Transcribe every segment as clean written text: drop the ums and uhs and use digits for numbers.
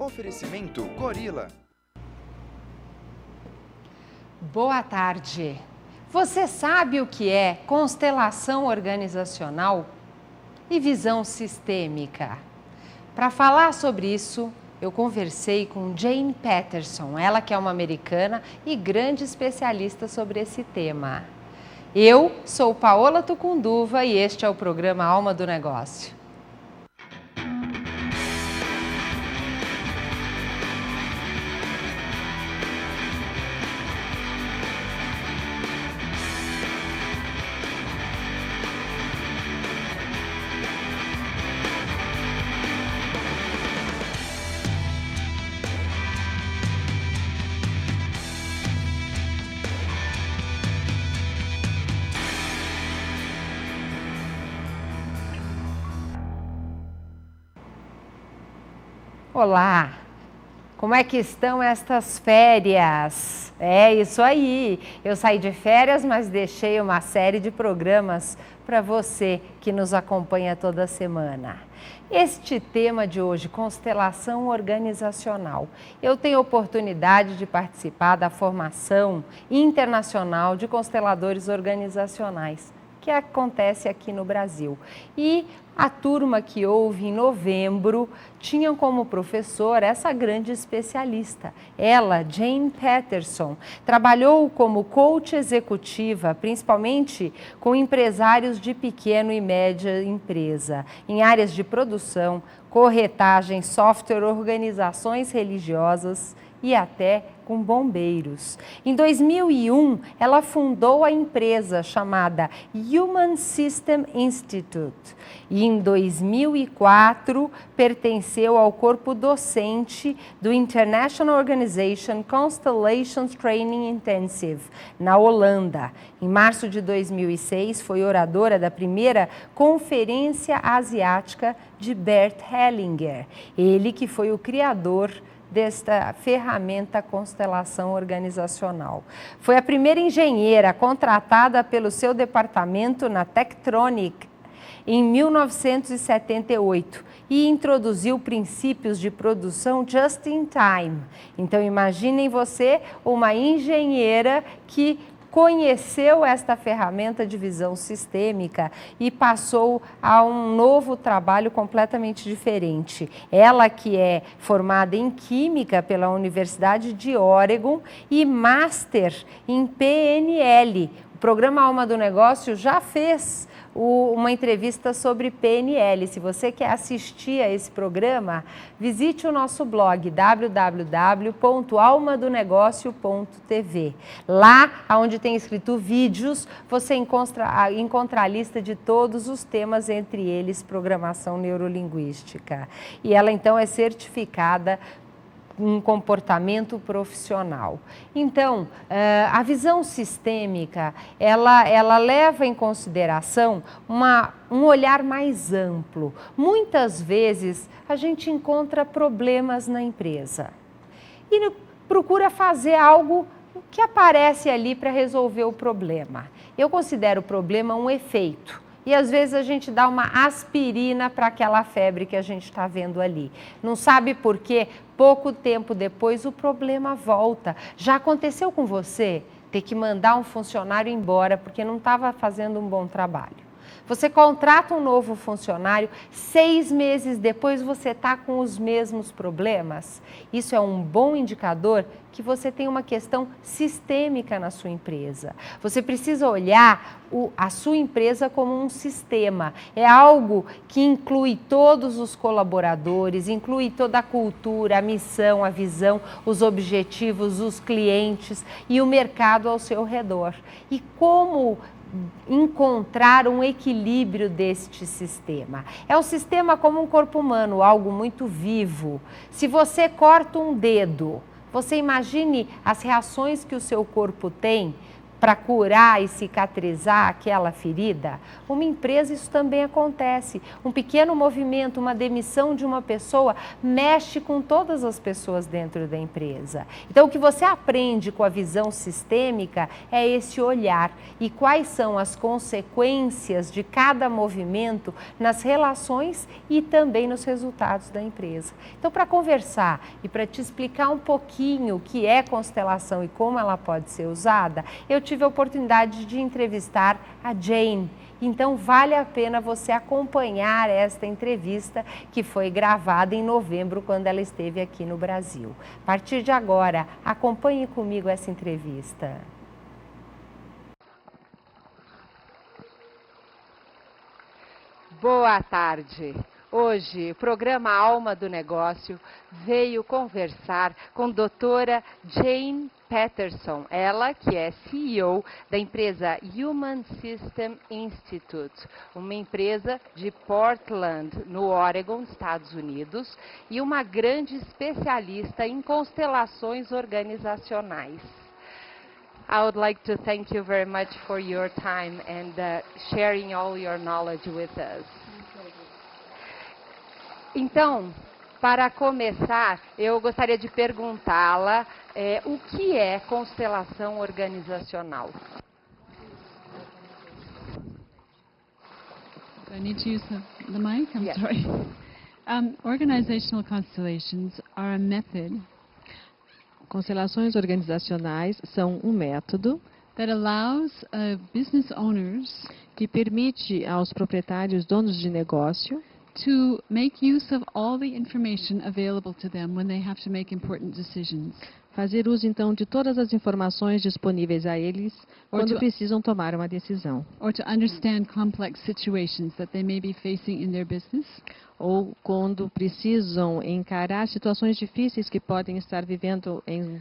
Oferecimento Gorila. Boa tarde. Você sabe o que é constelação organizacional e visão sistêmica? Para falar sobre isso, eu conversei com Jane Patterson, ela que é uma americana e grande especialista sobre esse tema. Eu sou Paola Tucunduva e este é o programa Alma do Negócio. Olá, como é que estão estas férias? É isso aí, eu saí de férias, mas deixei uma série de programas para você que nos acompanha toda semana. Este tema de hoje, constelação organizacional. Eu tenho a oportunidade de participar da formação internacional de consteladores organizacionais, que acontece aqui no Brasil. E a turma que houve em novembro tinha como professor essa grande especialista. Ela, Jane Patterson, trabalhou como coach executiva, principalmente com empresários de pequena e média empresa, em áreas de produção, corretagem, software, organizações religiosas e até com bombeiros. Em 2001, ela fundou a empresa chamada Human System Institute e em 2004 pertenceu ao corpo docente do International Organization Constellations Training Intensive, na Holanda. Em março de 2006, foi oradora da primeira Conferência Asiática de Bert Hellinger, ele que foi o criador desta ferramenta constelação organizacional. Foi a primeira engenheira contratada pelo seu departamento na Tektronix em 1978 e introduziu princípios de produção just in time. Então imaginem você, uma engenheira que conheceu esta ferramenta de visão sistêmica e passou a um novo trabalho completamente diferente. Ela que é formada em Química pela Universidade de Oregon e Master em PNL. O programa Alma do Negócio já fez uma entrevista sobre PNL. Se você quer assistir a esse programa, visite o nosso blog www.almadonegócio.tv. Lá, onde tem escrito vídeos, você encontra a lista de todos os temas, entre eles programação neurolinguística. E ela então é certificada um comportamento profissional. Então, a visão sistêmica, ela leva em consideração um olhar mais amplo. Muitas vezes, a gente encontra problemas na empresa e procura fazer algo que aparece ali para resolver o problema. Eu considero o problema um efeito. E às vezes a gente dá uma aspirina para aquela febre que a gente está vendo ali. Não sabe por quê? Pouco tempo depois o problema volta. Já aconteceu com você ter que mandar um funcionário embora porque não estava fazendo um bom trabalho? Você contrata um novo funcionário, 6 meses depois você está com os mesmos problemas? Isso é um bom indicador que você tem uma questão sistêmica na sua empresa. Você precisa olhar a sua empresa como um sistema. É algo que inclui todos os colaboradores, inclui toda a cultura, a missão, a visão, os objetivos, os clientes e o mercado ao seu redor. E como encontrar um equilíbrio deste sistema? É um sistema como um corpo humano, algo muito vivo. Se você corta um dedo, você imagine as reações que o seu corpo tem para curar e cicatrizar aquela ferida? Uma empresa, isso também acontece. Um pequeno movimento, uma demissão de uma pessoa, mexe com todas as pessoas dentro da empresa. Então, o que você aprende com a visão sistêmica é esse olhar e quais são as consequências de cada movimento nas relações e também nos resultados da empresa. Então, para conversar e para te explicar um pouquinho o que é constelação e como ela pode ser usada, eu tive a oportunidade de entrevistar a Jane. Então, vale a pena você acompanhar esta entrevista que foi gravada em novembro, quando ela esteve aqui no Brasil. A partir de agora, acompanhe comigo essa entrevista. Boa tarde. Hoje, o programa Alma do Negócio veio conversar com a doutora Jane Peterson, ela que é CEO da empresa Human System Institute, uma empresa de Portland, no Oregon, Estados Unidos, e uma grande especialista em constelações organizacionais. I would like to thank you very much for your time and sharing all your knowledge with us. Então, para começar, eu gostaria de perguntá-la o que é constelação organizacional. Do I need to use the mic? I'm Yes. sorry. Organizational constellations are a method Constelações organizacionais são um método that allows business owners que permite aos proprietários, donos de negócio, to make use of all the information available to them when they have to make important decisions. fazer uso então de todas as informações disponíveis a eles quando to- precisam tomar uma decisão, Or to understand complex situations that they may be facing in their business, ou quando precisam encarar situações difíceis que podem estar vivendo em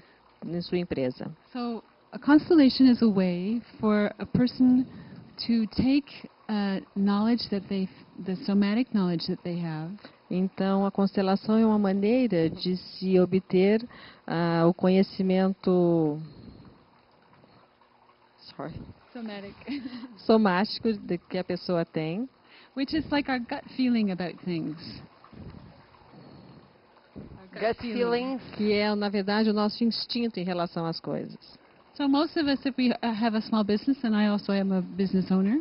sua empresa. So a constellation is a way for a person to take knowledge that the somatic knowledge that they have, Então, a constelação é uma maneira de se obter o conhecimento somatic, somático que a pessoa tem, which is like our gut feeling about things. Our Gut feelings. que é, na verdade, o nosso instinto em relação às coisas. So most of us, if we have a small business, and I also am a business owner,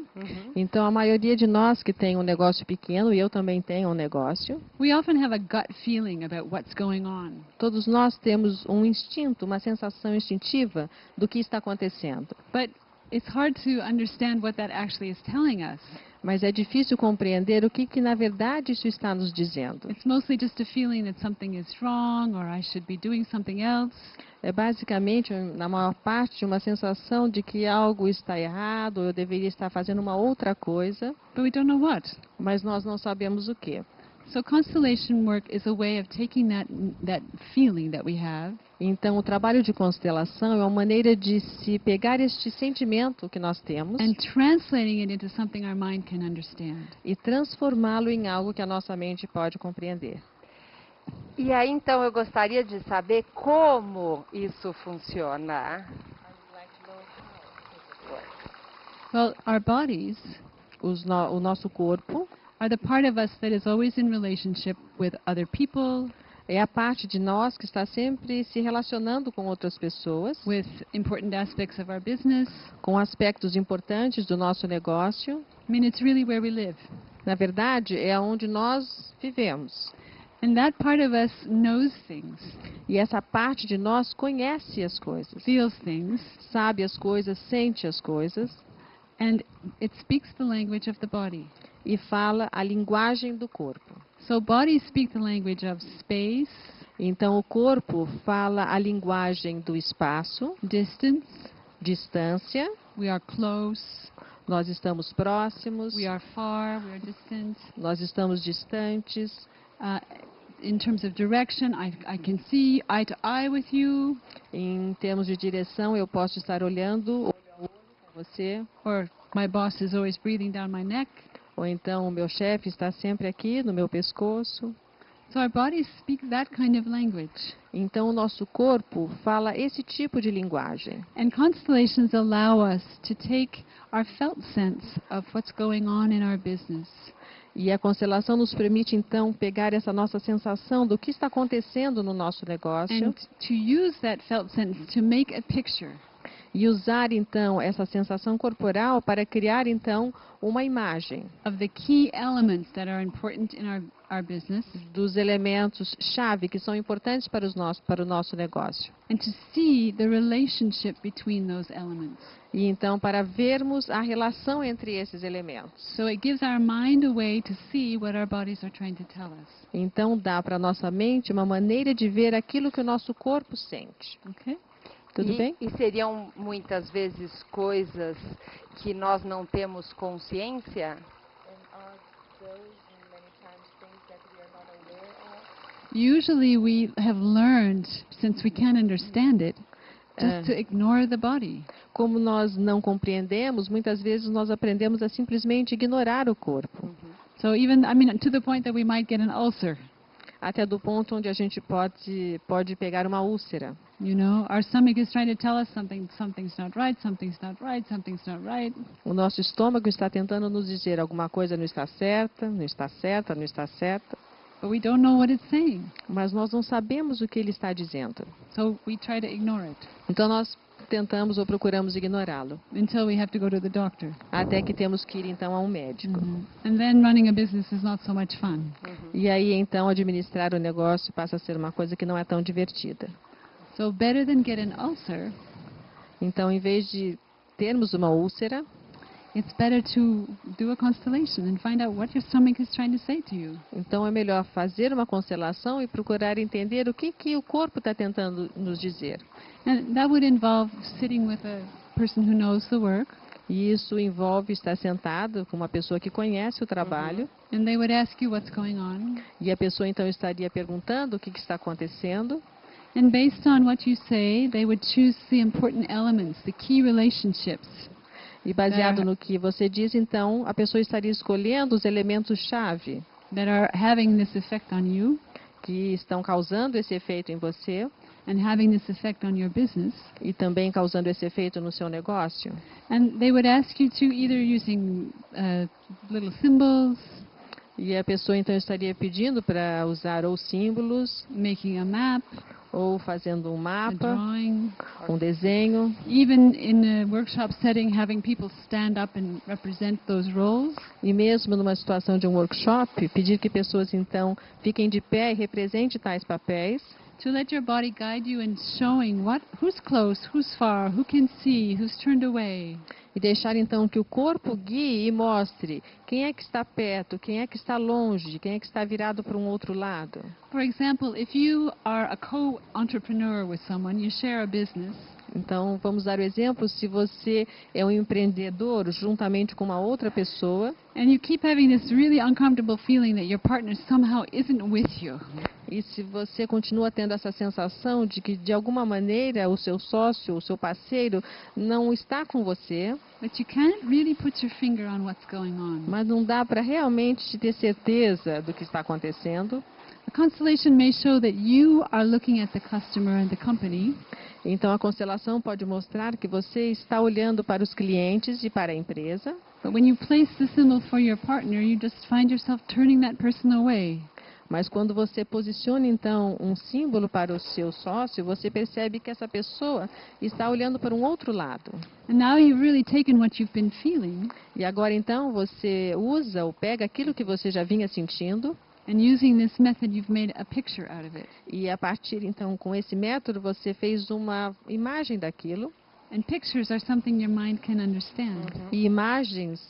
Então, a maioria de nós que tem um negócio pequeno, e eu também tenho um negócio, we often have a gut feeling about what's going on. todos nós temos um instinto, uma sensação instintiva do que está acontecendo. But it's hard to understand what that actually is telling us. Mas é difícil compreender o que na verdade isso está nos dizendo. It's mostly just a feeling that something is wrong or I should be doing something else. É basicamente, na maior parte, uma sensação de que algo está errado, ou eu deveria estar fazendo uma outra coisa, But we don't know what. mas nós não sabemos o que. So constellation work is a way of taking that feeling that we have Então, o trabalho de constelação é uma maneira de se pegar este sentimento que nós temos and translating it into something our mind can understand. e transformá-lo em algo que a nossa mente pode compreender. E aí, então, eu gostaria de saber como isso funciona. Well, our bodies O nosso corpo are the part of us that is always in relationship with other people, é a parte de nós que está sempre se relacionando com outras pessoas, with important aspects of our business. com aspectos importantes do nosso negócio. I mean, it's really where we live. Na verdade, é onde nós vivemos. And that part of us knows things, E essa parte de nós conhece as coisas, feels things, sabe as coisas, sente as coisas and it speaks the language of the body. e fala a linguagem do corpo. So bodies speak the language of space, Então, o corpo fala a linguagem do espaço, distance, distância, we are close, nós estamos próximos, we are far, we are distant. nós estamos distantes. In terms of direction, I can see eye to eye with you, Em termos de direção, eu posso estar olhando olho a olho com você, or my boss is always breathing down my neck. ou então o meu chefe está sempre aqui no meu pescoço. So our bodies speak that kind of language. Então, o nosso corpo fala esse tipo de linguagem. And constellations allow us to take our felt sense of what's going on in our business E a constelação nos permite, então, pegar essa nossa sensação do que está acontecendo no nosso negócio and to use that felt sense to make a picture e usar, então, essa sensação corporal para criar, então, uma imagem of the key elements that are important in our business dos elementos-chave que são importantes para o nosso negócio. and to see the relationship between those elements. E, então, para vermos a relação entre esses elementos. So it gives our mind a way to see what our bodies are trying to tell us. Então, dá para a nossa mente uma maneira de ver aquilo que o nosso corpo sente. Okay? Tudo bem? E seriam muitas vezes coisas que nós não temos consciência? Usually we have learned, since we can't understand it, just to ignore the body. Como nós não compreendemos, muitas vezes nós aprendemos a simplesmente ignorar o corpo. So even, I mean, to the point that we might get an ulcer. Até do ponto onde a gente pode pegar uma úlcera. You know, our stomach is trying to tell us something's not right, something's not right, something's not right. O nosso estômago está tentando nos dizer alguma coisa não está certa, não está certa, não está certa. But we don't know what it's saying. Mas nós não sabemos o que ele está dizendo. So we try to ignore it Então nós tentamos ou procuramos ignorá-lo. until we have to go to the doctor. Até que temos que ir então a um médico. And then running a business is not so much fun. E aí então administrar o negócio passa a ser uma coisa que não é tão divertida. So better than get an ulcer, Então, em vez de termos uma úlcera, it's better to do a constellation and find out what your stomach is trying to say to you. então é melhor fazer uma constelação e procurar entender o que o corpo está tentando nos dizer. And that would involve sitting with a person who knows the work, E isso envolve estar sentado com uma pessoa que conhece o trabalho, and they would ask you what's going on. e a pessoa então estaria perguntando o que está acontecendo, And based on what you say, they would choose the important elements, the key relationships. e baseado no que você diz, então, a pessoa estaria escolhendo os elementos-chave That are having this effect on you que estão causando esse efeito em você and having this effect on your business. e também causando esse efeito no seu negócio. And they would ask you to either using little symbols, E a pessoa então estaria pedindo para usar ou símbolos, making a map, ou fazendo um a mapa, drawing, um desenho, even in a workshop setting, having people stand up and represent those roles. e mesmo numa situação de um workshop, pedir que pessoas então fiquem de pé e representem tais papéis, To let your body guide you in showing who's close, who's far, who can see, who's turned away. e deixar então que o corpo guie e mostre quem é que está perto, quem é que está longe, quem é que está virado para um outro lado. For example, if you are a co-entrepreneur with someone, you share a business, Então, vamos dar o exemplo, se você é um empreendedor juntamente com uma outra pessoa, and you keep having this really uncomfortable feeling that your partner somehow isn't with you. e se você continua tendo essa sensação de que, de alguma maneira, o seu sócio, o seu parceiro, não está com você, But you can't really put your finger on what's going on. mas não dá para realmente ter certeza do que está acontecendo, A constellation may show that you are looking at the customer and the company, então a constelação pode mostrar que você está olhando para os clientes e para a empresa, but when you place the symbol for your partner, you just find yourself turning that person away. mas quando você posiciona então um símbolo para o seu sócio, você percebe que essa pessoa está olhando para um outro lado. And now you've really taken what you've been feeling, E agora então você usa ou pega aquilo que você já vinha sentindo, and using this method, you've made a picture out of it. e a partir então com esse método você fez uma imagem daquilo. And pictures are something your mind can understand. E imagens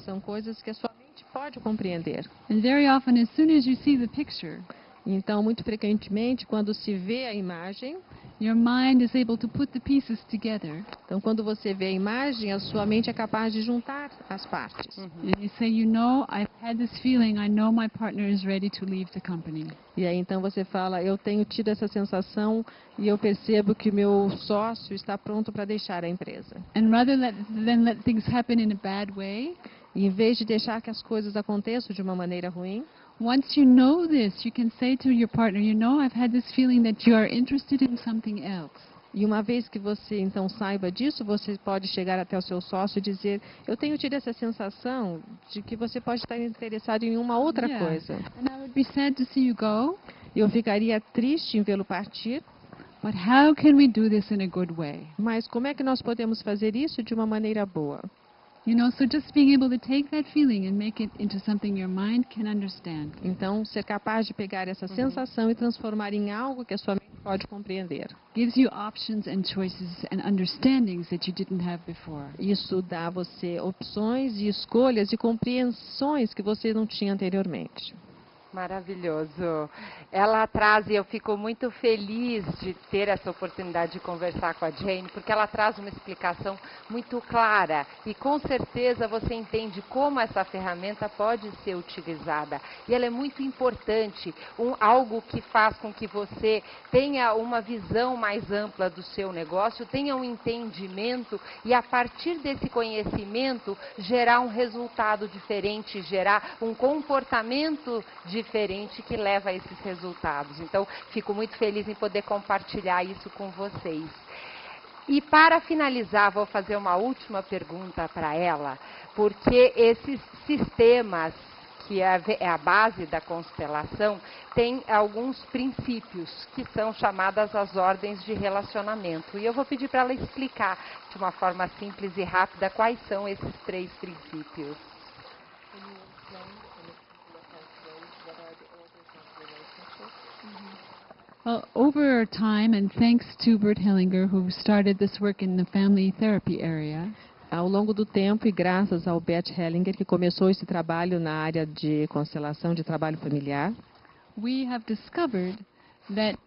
são coisas que a sua mente pode compreender. And very often, as soon as you see the picture, Então, muito frequentemente, quando se vê a imagem, your mind is able to put the pieces together. então quando você vê a imagem, a sua mente é capaz de juntar as partes. And you say, you know, I've had this feeling, I know my partner is ready to leave the company. E aí então você fala, eu tenho tido essa sensação e eu percebo que meu sócio está pronto para deixar a empresa. And rather than let things happen in a bad way, E em vez de deixar que as coisas aconteçam de uma maneira ruim, Once you know this, you can say to your partner, you know, I've had this feeling that you are interested in something else. E uma vez que você então saiba disso, você pode chegar até o seu sócio e dizer, eu tenho tido essa sensação de que você pode estar interessado em uma outra Yeah. coisa. And I would be sad to see you go, Eu ficaria triste em vê-lo partir, but how can we do this in a good way? mas como é que nós podemos fazer isso de uma maneira boa? You know, so just being able to take that feeling and make it into something your mind can understand. Então, ser capaz de pegar essa sensação e transformar em algo que a sua mente pode compreender. Gives you options and choices and understandings that you didn't have before. Isso dá a você opções e escolhas e compreensões que você não tinha anteriormente. Maravilhoso. Ela traz, e eu fico muito feliz de ter essa oportunidade de conversar com a Jane, porque ela traz uma explicação muito clara e com certeza você entende como essa ferramenta pode ser utilizada. E ela é muito importante, algo que faz com que você tenha uma visão mais ampla do seu negócio, tenha um entendimento e a partir desse conhecimento gerar um resultado diferente, gerar um comportamento diferente que leva a esses resultados. Então, fico muito feliz em poder compartilhar isso com vocês. E para finalizar, vou fazer uma última pergunta para ela, porque esses sistemas, que é a base da constelação, tem alguns princípios que são chamadas as ordens de relacionamento. E eu vou pedir para ela explicar de uma forma simples e rápida quais são esses 3 princípios. Well, over time, and thanks to Bert Hellinger, who started this work in the family therapy area, Ao longo do tempo e graças ao Bert Hellinger, que começou esse trabalho na área de constelação de trabalho familiar, we have discovered that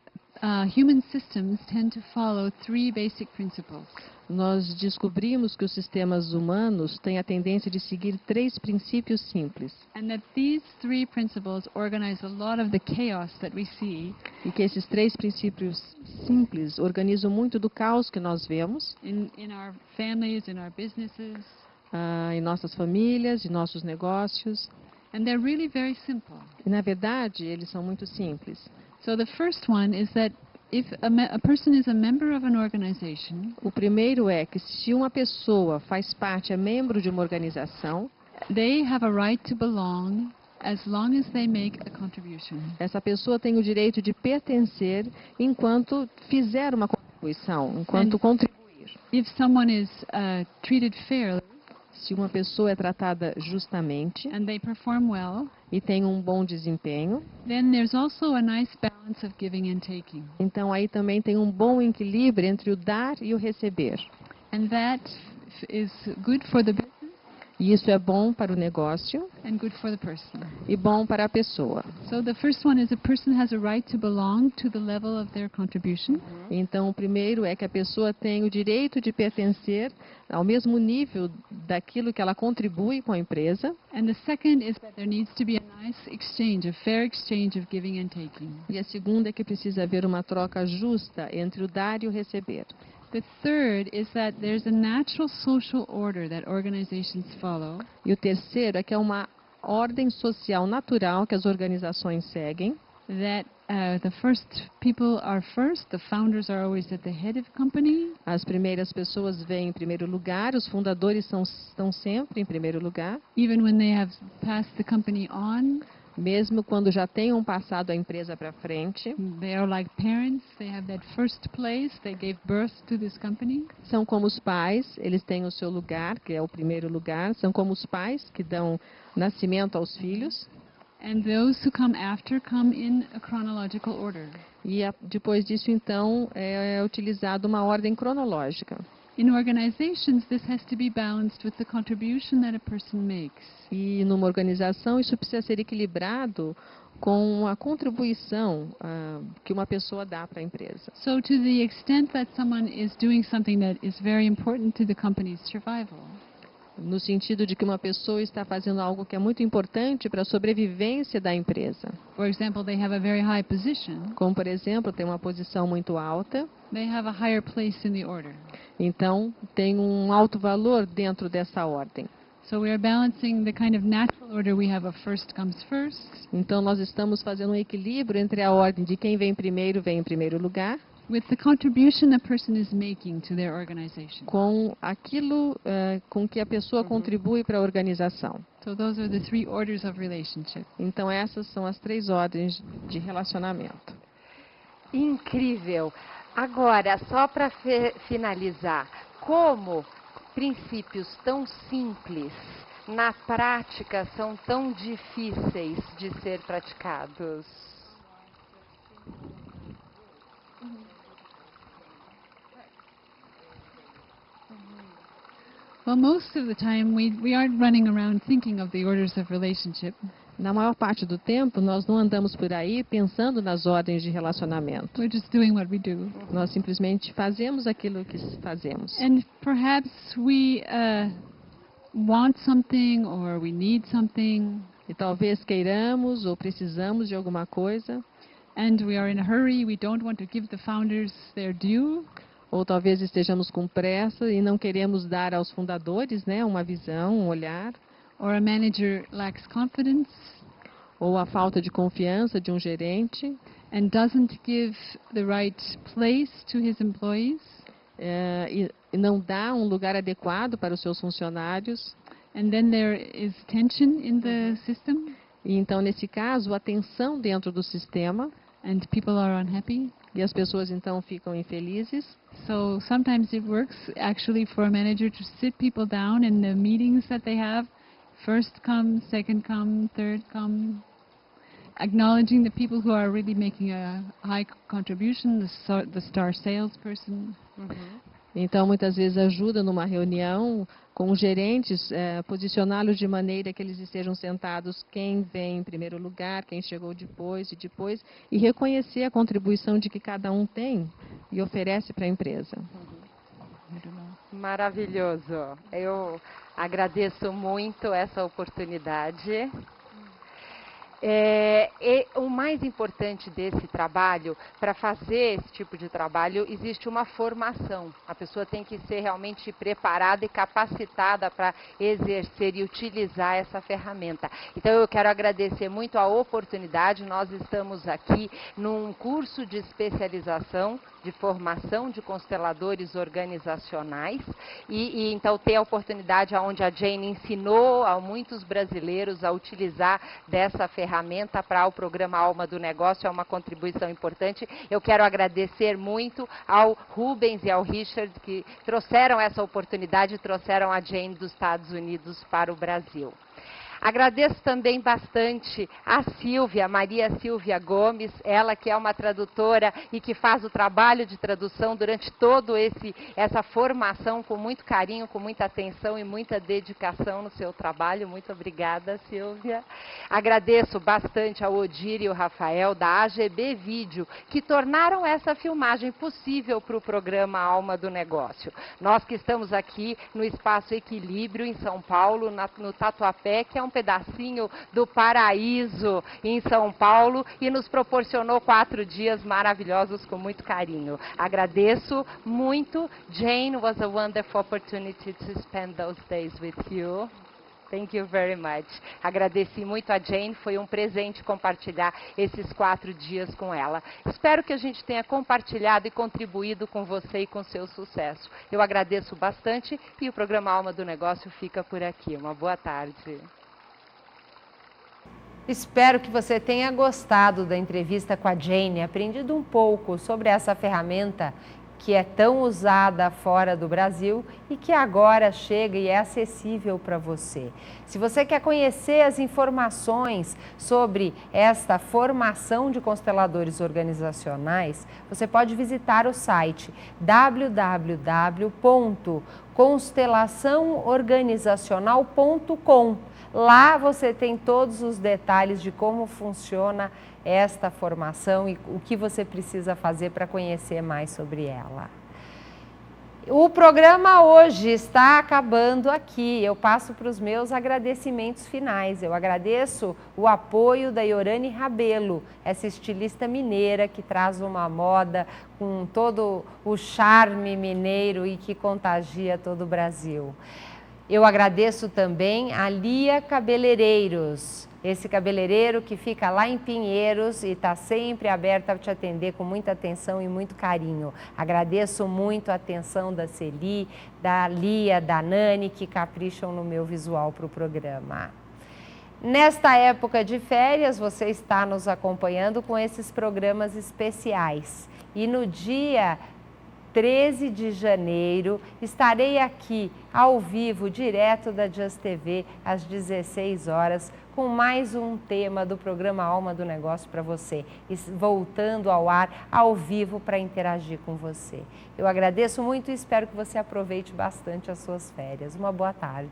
human systems tend to follow 3 basic principles. nós descobrimos que os sistemas humanos têm a tendência de seguir 3 princípios simples. And that these 3 principles organize a lot of the chaos that we see E que esses 3 princípios simples organizam muito do caos que nós vemos in our families, in our businesses. em nossas famílias, em nossos negócios. And they're really very simple. E, na verdade, eles são muito simples. So the first one is that if a person is a member of an organization, O primeiro é que se uma pessoa faz parte, é membro de uma organização, they have a right to belong as long as they make a contribution. essa pessoa tem o direito de pertencer enquanto fizer uma contribuição, enquanto contribuir. If someone is treated fairly Se uma pessoa é tratada justamente and they perform well, e tem um bom desempenho, then there's also a nice balance of giving and taking. então aí também tem um bom equilíbrio entre o dar e o receber. And that is good for the business E isso é bom para o negócio and good for the person. e bom para a pessoa. So the first one is a person has a right to belong to the level of their contribution. Então, o primeiro é que a pessoa tem o direito de pertencer ao mesmo nível daquilo que ela contribui com a empresa. And the second is that there needs to be a nice exchange, a fair exchange of giving and taking. E a segunda é que precisa haver uma troca justa entre o dar e o receber. The third is that there's a natural social order that organizations follow. E o terceiro é que é uma ordem social natural que as organizações seguem. That the first people are first, the founders are always at the head of the company. As primeiras pessoas vêm em primeiro lugar, os fundadores estão sempre em primeiro lugar, Even when they have passed the company on, mesmo quando já tenham passado a empresa para frente. they are like parents, they have that first place, they gave birth to this company. São como os pais, eles têm o seu lugar, que é o primeiro lugar. São como os pais que dão nascimento aos filhos. And those who come after come in a chronological order. E depois disso, então, é utilizada uma ordem cronológica. In organizations, this has to be balanced with the contribution that a person makes. E numa organização, isso precisa ser equilibrado com a contribuição que uma pessoa dá para a empresa. So to the extent that someone is doing something that is very important to the company's survival, No sentido de que uma pessoa está fazendo algo que é muito importante para a sobrevivência da empresa. for example, they have a very high position, Como, por exemplo, tem uma posição muito alta, they have a higher place in the order. então tem um alto valor dentro dessa ordem. So we are balancing the kind of natural order we have of first comes first, Então, nós estamos fazendo um equilíbrio entre a ordem de quem vem em primeiro lugar, with the contribution a person is making to their organization. com aquilo com que a pessoa contribui para a organização. So those are the 3 orders of relationship. Então, essas são as 3 ordens de relacionamento. Incrível. Agora, só para finalizar, como princípios tão simples, na prática, são tão difíceis de ser praticados? Well, most of the time we aren't running around thinking of the orders of relationship. Na maior parte do tempo, nós não andamos por aí pensando nas ordens de relacionamento. We're just doing what we do. Nós simplesmente fazemos aquilo que fazemos. And perhaps we want something or we need something, E talvez queiramos ou precisamos de alguma coisa, and we are in a hurry. We don't want to give the founders their due. ou talvez estejamos com pressa e não queremos dar aos fundadores, né, uma visão, um olhar, Or a manager lacks confidence ou a falta de confiança de um gerente, and doesn't give the right place to his employees. e não dá um lugar adequado para os seus funcionários. And then there is tension in the system, E então, nesse caso, a tensão dentro do sistema, and people are unhappy. e as pessoas então ficam infelizes. So sometimes it works actually for a manager to sit people down in the meetings that they have. First come, second come, third come. Acknowledging the people who are really making a high contribution, the star salesperson. Então, muitas vezes ajuda numa reunião com os gerentes, posicioná-los de maneira que eles estejam sentados quem vem em primeiro lugar, quem chegou depois, e reconhecer a contribuição de que cada um tem e oferece para a empresa. Maravilhoso. Eu agradeço muito essa oportunidade. E o mais importante desse trabalho, para fazer esse tipo de trabalho, existe uma formação. A pessoa tem que ser realmente preparada e capacitada para exercer e utilizar essa ferramenta. Então, eu quero agradecer muito a oportunidade. Nós estamos aqui num curso de especialização, de formação de consteladores organizacionais. E então, ter a oportunidade onde a Jane ensinou a muitos brasileiros a utilizar dessa ferramenta para o programa Alma do Negócio é uma contribuição importante. Eu quero agradecer muito ao Rubens e ao Richard que trouxeram essa oportunidade e trouxeram a Jane dos Estados Unidos para o Brasil. Agradeço também bastante a Silvia, Maria Silvia Gomes, ela que é uma tradutora e que faz o trabalho de tradução durante todo essa formação com muito carinho, com muita atenção e muita dedicação no seu trabalho. Muito obrigada, Silvia. Agradeço bastante ao Odir e ao Rafael da AGB Vídeo, que tornaram essa filmagem possível para o programa Alma do Negócio. Nós que estamos aqui no Espaço Equilíbrio, em São Paulo, no Tatuapé, que é um pedacinho do paraíso em São Paulo e nos proporcionou 4 dias maravilhosos com muito carinho. Agradeço muito. Jane, was a wonderful opportunity to spend those days with you. Thank you very much. Agradeci muito a Jane, foi um presente compartilhar esses 4 dias com ela. Espero que a gente tenha compartilhado e contribuído com você e com seu sucesso. Eu agradeço bastante e o programa Alma do Negócio fica por aqui. Uma boa tarde. Espero que você tenha gostado da entrevista com a Jane, aprendido um pouco sobre essa ferramenta que é tão usada fora do Brasil e que agora chega e é acessível para você. Se você quer conhecer as informações sobre esta formação de consteladores organizacionais, você pode visitar o site www.constelaçãoorganizacional.com. Lá você tem todos os detalhes de como funciona esta formação e o que você precisa fazer para conhecer mais sobre ela. O programa hoje está acabando aqui. Eu passo para os meus agradecimentos finais. Eu agradeço o apoio da Yorane Rabelo, essa estilista mineira que traz uma moda com todo o charme mineiro e que contagia todo o Brasil. Eu agradeço também a Lia Cabeleireiros, esse cabeleireiro que fica lá em Pinheiros e está sempre aberto a te atender com muita atenção e muito carinho. Agradeço muito a atenção da Celi, da Lia, da Nani, que capricham no meu visual para o programa. Nesta época de férias, você está nos acompanhando com esses programas especiais. E no dia 13 de janeiro, estarei aqui ao vivo, direto da Just TV, às 16 horas, com mais um tema do programa Alma do Negócio para você, voltando ao ar, ao vivo, para interagir com você. Eu agradeço muito e espero que você aproveite bastante as suas férias. Uma boa tarde.